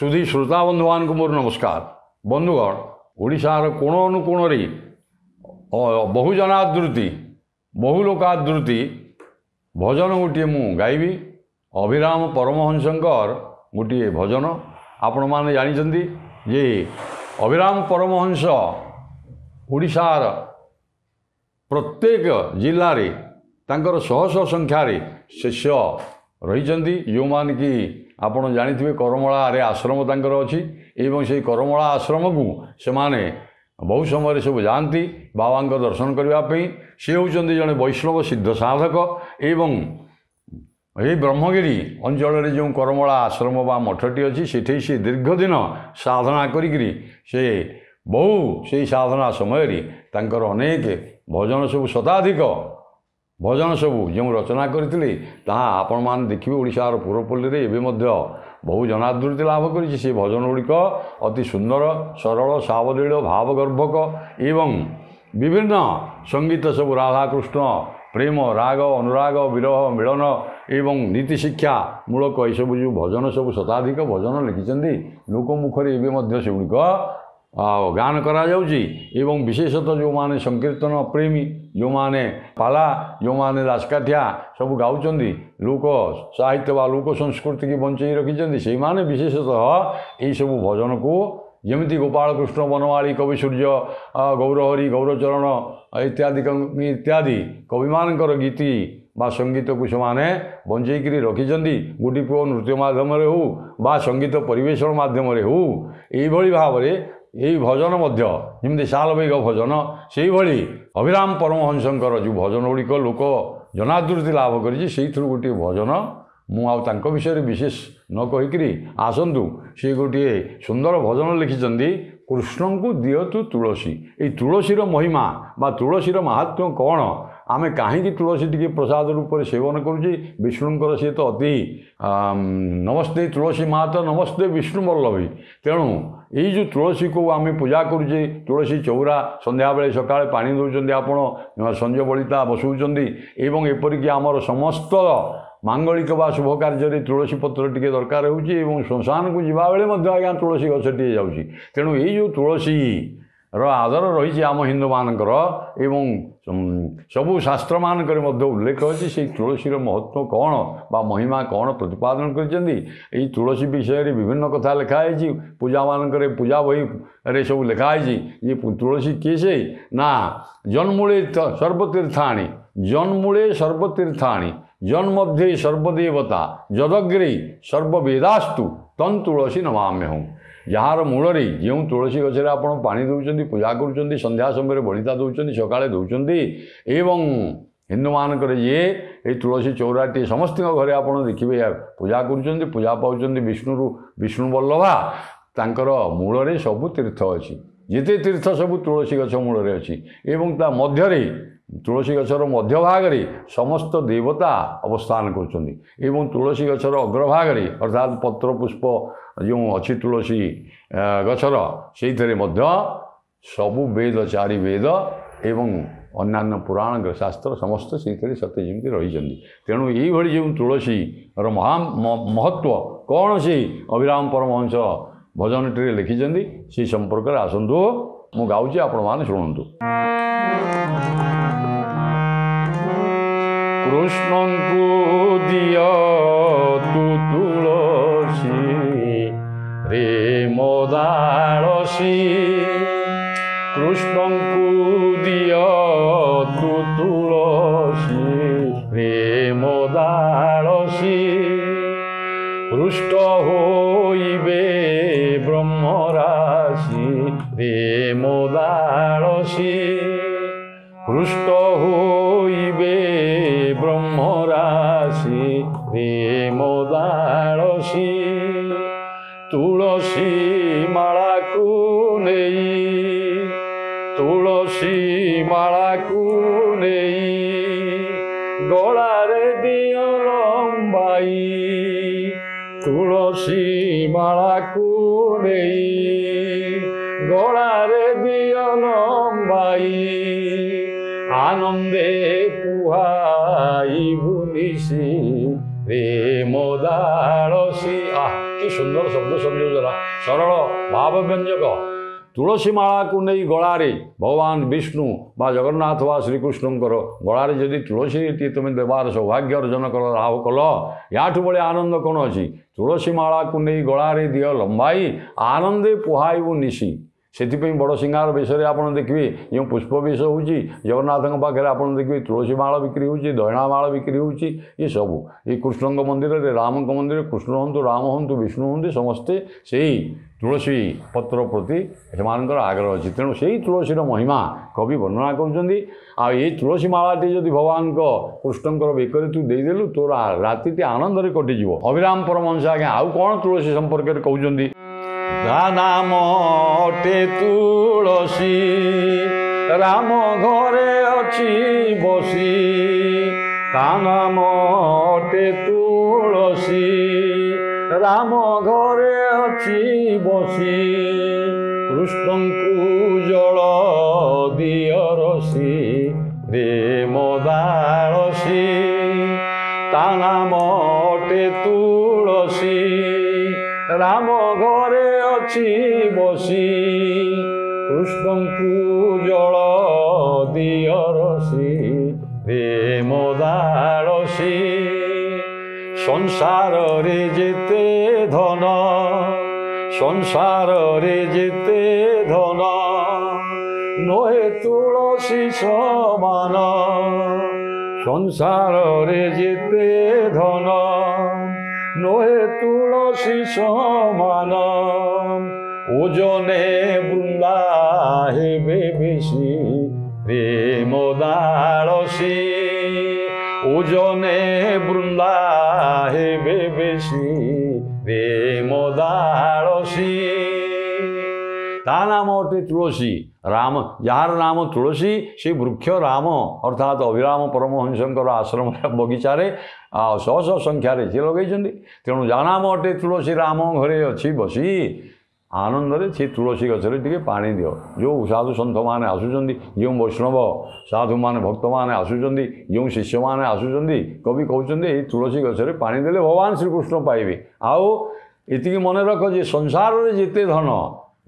सुधी श्रोता बंधु मान को मोर नमस्कार। बंधुगण ओडिशार कोण अनुकोण बहुजनादृति बहुलोकादृति भजन गोटे मु गाइबी। अभिराम परमहंसंकर गोटे भजन आपण माने जानिछंती जे अभिराम परमहंस ओडिशार प्रत्येक जिल्ला रे तांकर शह शह संख्यार शिष्य रही जो मान कि आपण जानिथिबे करमला रे आश्रम तांकर अछि एवं से करमला आश्रम को से माने बहु समय सब जाती बाबा दर्शन करने सी होती जड़े वैष्णव सिद्ध साधक एवं ये ब्रह्मगिरी अंचल जो करमला आश्रम बा मठटी अच्छी सेठी से दीर्घ दिन साधना करी से बहु से साधना समय तांकर अनेक भजन सब शताधिक भजन सबू जो रचना करते आपण मैंने देखिए ओडिशार पूर्वपल्ली एवं बहु जनादृति लाभ कर से भजन गुड़िक अति सुंदर सरल सावलील भावगर्भक एवं विभिन्न संगीत सब राधाकृष्ण प्रेम राग अनुराग विरह मिलन एवं नीति शिक्षा मूलक यू जो भजन सब शताधिक भजन लिखिं लोकमुखर एवं से गुड़िक गान करा जाउची एवं विशेषतः जो माने संकीर्तन प्रेमी जो माने पाला जो माने दासकाठिया सब गाउचंदी लोक साहित्य बा लोक संस्कृति की बंचई रखिचंदी से माने विशेषतः यही सब भजन को जमिति गोपाल कृष्ण बनवाली कवि सूर्य गौरहरि गौरचरण इत्यादि कवि मानकर गीति बा संगीत को से बंचईकरी रखिचंदी गुडी पुओ नृत्य माध्यम हो बा संगीत परिवेशन माध्यम हो यही भाव यही भजन जमी सालबैग भजन से अभिराम परमहंसंकर जो भजन गुड़िक लोक जनादृति लाभ कर गोटे भजन मुझे विषय विशेष न कहीकि आसतु सी गोटे सुंदर भजन लिखिं कृष्ण को दियतु तुलसी ये तुलसीर महिमा बा तुलसीर महात्म्य कौन आमे कहीं तुलसी टी प्रसाद रूप से सेवन करुचे विष्णुंकर सी तो अति नमस्ते तुलसी माता नमस्ते विष्णु वल्लभी तेणु यही जो तुलसी को आम पूजा करुचे तुलसी चौरा संध्या बेले सकाळे पानी दौरान आपण संजय बलिता बसौंट एवं एपरिक आमर समस्त मांगलिक बा शुभ कार्य तुलसी पत्र टी दरकार हो श्मशान को जीवा बेले आज्ञा तुलसी गछटी जाऊँगी तेणु यही जो तुलसी आदर रही आम हिंदू मानकर एवं सबू शास्त्र मानकर उल्लेख अच्छी से तुलसीर महत्व कौन बा महिमा कौन प्रतिपादन कर तुलसी विषय विभिन्न कथा लिखाई पूजा मानकर पूजा बही रे सब लिखाई ये तुलसी किए से ना जन्मूले सर्वतीर्थाणी जन्मूले सर्वतीर्थाणी जन्मध्य सर्वदेवता जदग्रे सर्ववेदास्तु तन तुलसी नमाम्यहम् जार मूल जो तुलसी गचर आप पानी दौरान पूजा कर संध्या समय बलिता दौरान सकाଳେ दौरान एवं हिंदू मानकर ये तुलसी चौराटी समस्त घरे आप देखिए पूजा कर पूजा पाँच विष्णु वल्लभा तांकर मूल सबू तीर्थ अच्छी जिते तीर्थ सबू तुलसी गछ मूल अच्छी एवं ता मध्य तुलसी गछर मध्य भाग समस्त देवता अवस्थान कर तुलसी गछर अग्रभाग अर्थात पत्र पुष्प जो अच्छी तुलसी गछर से सबु वेद चारि वेद एवं अन्यान्य पुराण शास्त्र समस्त से सत्य जमी रही तेणु यही जो तुलसी महत्व कौन से अभिराम परमहंस भजन टी लिखिं से संपर्क में आसतु मु गाँची आपण मैंने शुणु कृष्ण को दिया तू तुलसी रे मोदालसी कृष्ण को दिया तू तुलसी रे मोदालसी रुष्ट होइबे ब्रह्मराशि रे मोदालसी रुष्ट होइबे ब्रह्मराशि रे मोदालसी तुलसी माला को नहीं तुलसी माला को नहीं गलारे दियो लंबाई तुलसी माला को नहीं गलारे दियो लंबाई आनंदे पुहाई भूनिसी रे मोदालसी कि सुंदर शब्द संयोजना सरल भावव्यंजक तुलसी माला को नहीं गलारे भगवान विष्णु बा जगन्नाथ बा श्रीकृष्णकर गलारे जदि तुलसी तुम देवार सौभाग्य अर्जन कर लाभ कल याठू बड़े आनंद कौन अच्छी तुलसी माला को नहीं गलारे दिह लंबाई आनंदे पुहाइबु निशी से बड़ सिंगार विषय आप देखिए जो पुष्प विष हो जगन्नाथ पाखे आप देखिए तुलसी माला बिक्री हो दयणा माला बिक्री हो सबू ये कृष्ण मंदिर में राम मंदिर कृष्ण हूँ राम हूँ विष्णु हूँ समस्ते से तुलसी पत्र प्रति से आग्रह अच्छी तेणु से तुलसीर महिमा कवि वर्णना कर तुलसी मालाटी जदि भगवान कृष्णकर बेकर तू देदेलु तोर राति आनंद कटिज अभिराम परमहंस आज्ञा आउ कौन तुलसी संपर्क में कहते नाम अटे तुलसी राम घरे अच्छी बसी ता नाम अटे तुलसी राम घरे अच्छी बसी कृष्ण को जल दियरसी रे मोदारसी ता नाम अटे तुलसी राम घरे अच्छी बसी कृष्ण को जल दियरसी रे मोदारसी संसार रे जेते धन संसार रे जेते धन नहे तुलसी समान संसार रे जेते धन नहे तुलसी समान ओजने बृंदा हेबे बेशी रे मोदारसी ओजने बृंदा हेबे बेशी रे मोदारसी ता नाम अटे तुलसी राम जार नाम तुलसी से वृक्ष राम अर्थात अभिराम परमहंसंकर आश्रम बगीचारे शह शह संख्यार सी लगे तेणु जा नाम अटे तुलसी राम घरे अच्छी बसी आनंद से तुलसी गचरे टे पानी दियो जो साधु सन्थ मैंने आसुँच जो वैष्णव साधु मान भक्त मैंने आसुँच जो शिष्य मैंने आसुँच कवि कहते तुलसी गचरे पानी देले भगवान श्रीकृष्ण पाइबे आउ ये मन रख जे संसार में जिते धन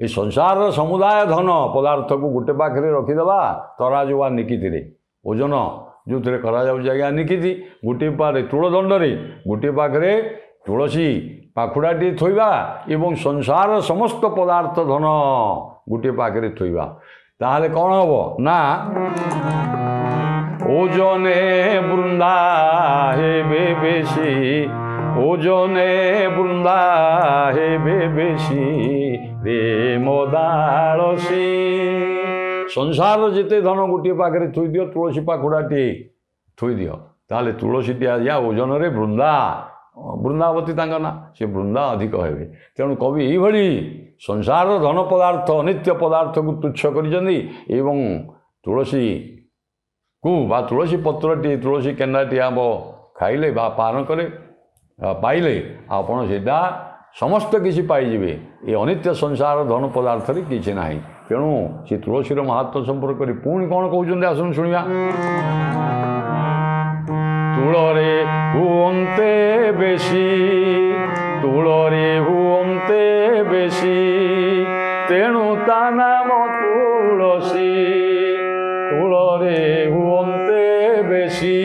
ये संसार समुदाय धन पदार्थ को गोटे पाखे रखीदे तराजु वा निकिति ओजन जो थे करा निकिति गोटे पारे तुलदंड गोटे पाखे तुलसी पाखुड़ाटी थोइबा एवं संसार समस्त पदार्थ धन गोटे पाखे थोइबा ताहले कौन हम ना ओजने बृंदा हेबे बेशी ओजने बृंदा हेबे बेशी रे मोदारसी संसार जिते धन गोटे पाखे थोई दियो तुलसी पाखुड़ाटी थोई दियो ताहले तुलसीटी आज ओजन रे बृंदा बृंदावती तांका ना से बृंदा अधिक हेबे तेणु कवि यही संसार धन पदार्थ अनित्य पदार्थ को तुच्छ कर तुलसी को बा तुलसी पत्रटी तुलसी केन्दाटी आम खाइले बा पान कले पाइले आपण सेटा समस्त किसी पाइबे ये अनित्य संसार धन पदार्थ किसी ना तेणु से तुलसीर महत्व संपर्क कर पुणी कौन कहते आसन शुणा तुलरे हुंते बेशी तुलरे हुंते बेशी तेणु ता नाम तुलसी तुलरे हुंते बेशी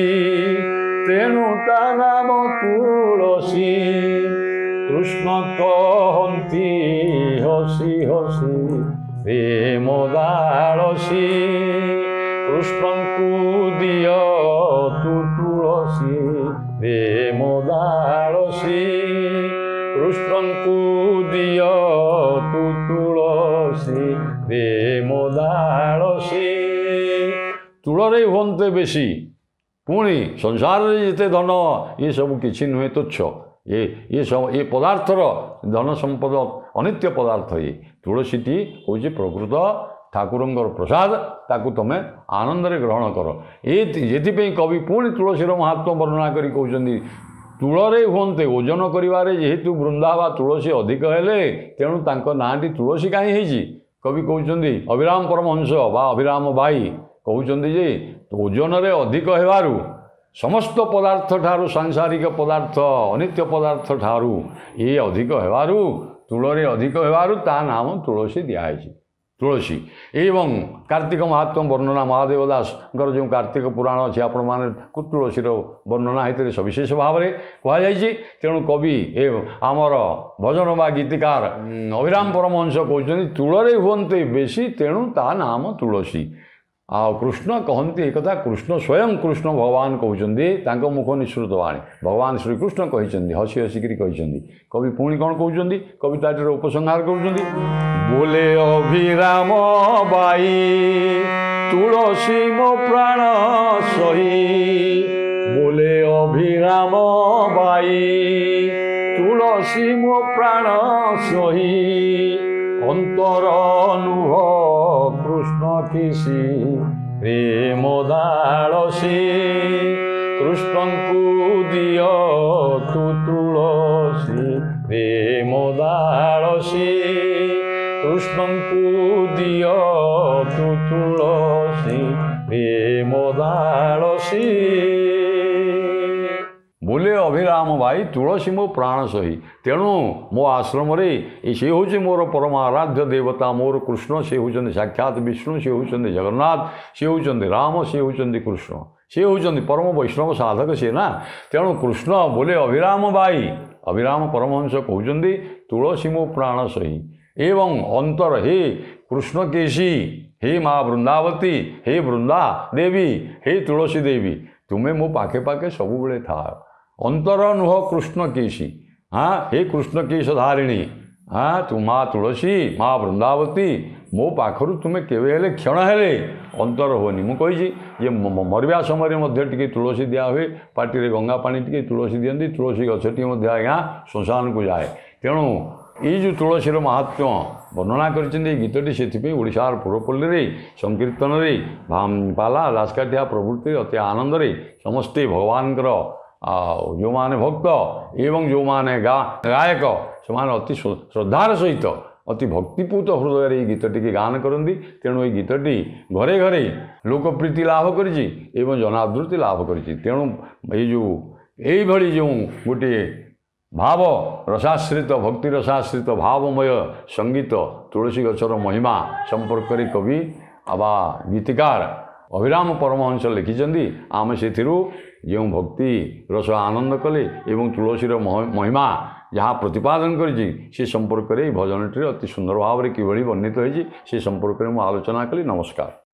तेणु ता नाम तुलसी कृष्ण कहती हसी हसी रे मोदारसी कृष्ण को दियो तू तुलसी रे मोदारसी कृष्ण को दियो तू तुलसी रे मोदारसी तुलरे हुंते बेशी पुणी संसार में जिते धन ये सब किसी नुहे तुच्छ ये सब ये पदार्थर धन संपद अनित्य पदार्थ ये तुलसीटी हूँ प्रकृत ठाकुरंकर प्रसाद ताकू तुम आनंद रे ग्रहण कर ये कवि पुणी तुलसीर महात्म वर्णना करी कहते तुलरे हुंते ओजन करिवारे जेहेतु वृंदा बा तुलसी अधिक हेले तेणु तांको नाटी तुलसी कहीं होइछि कवि कहते अभिराम परमहंस बा अभिराम भाई कहते जे ओजन रे अधिक हेबारु समस्त पदार्थ ठारू सांसारिक पदार्थ अनित्य पदार्थ ठारू ये अधिक हेबारु तुलरे अधिक हेबारु ता नाम तुलसी दिखाई तुलसी एवं कार्तिक महात्म वर्णना महादेव दास जो कार्तिक पुराण अच्छे आपण मैंने तुलसीर वर्णना होते सविशेष भाव में कहुई तेणु कवि आमर भजन बा गीतिकार अभिराम परमहंस कहते तुलरे हुए बेसी तेणु ता नाम तुलसी आ कृष्ण कहते एक कथा कृष्ण स्वयं कृष्ण भगवान कहते मुख निःसृत वाणी भगवान श्रीकृष्ण कहते हसी हसिकी कहते कवि पुणी कौन कहते कविताटीर उपसंहार कर बोले अभिराम बाई तुलसी मो प्राण सही बोले अभिराम बाई तुलसी मो प्राण सही अंतर नुह कृष्ण किसी प्रेम दाड़सी कृष्ण को दियो तु तुलसी प्रेम दाड़सी कृष्ण को दियो तु तुलसी प्रेम दाड़सी बोले अभिराम भाई तुलसी मो प्राण सही तेणु मो आश्रम से हूँ मोर परम आराध्य देवता मोर कृष्ण से होती साक्षात विष्णु से होती जगन्नाथ से होती राम से होती कृष्ण से होती परम वैष्णव साधक से ना तेणु कृष्ण बोले अभिराम भाई अभिराम परमहंस कहते तुलसी मो प्राण सही एवं अंतर हे कृष्ण केशी हे माँ वृंदावती हे वृंदा देवी हे तुलसी देवी तुम्हें मो पाखे पाखे सबुबले था अंतर नुह कृष्ण केशी हाँ हे कृष्ण केश धारिणी हाँ तू माँ तुलसी माँ वृंदावती मो पाखरु तुम्हें केवे हेले क्षण हेले अंतर होनी मुझे ये मरवा समय टी तुलसी दिया हुए पार्टी गंगा पानी टी तुलसी दिखती तुलसी गछटी आज्ञा श्मशान को जाए तेणु ये जो तुलसीर महात्म्य वर्णना कर गीतटी से ओडार पुरपल्ली में संकीर्तन में पाला दासकाठिया प्रभृति अति आनंद समस्ते भगवान जो माने भक्त एवं जो माने गायक से अति श्रद्धार सहित अति भक्तिपूत हृदय ये गीतटी गान करती तेणु ये गीतटी घरे घरे लोकप्रीति लाभ करी जनादृति लाभ करी तेणु ये जो यही जो गोटे भाव रसाश्रित भक्ति रसाश्रित भावमय संगीत तुलसी गचर महिमा संपर्क कवि आबा गीतिकार अभिराम परमहंस लिखिं आम से जो भक्ति रस आनंद कले एवं तुलसीर महिमा जहाँ प्रतिपादन कर संपर्क भजनटी अति सुंदर भाव में किभली वर्णित होती से संपर्क में आलोचना कली। नमस्कार।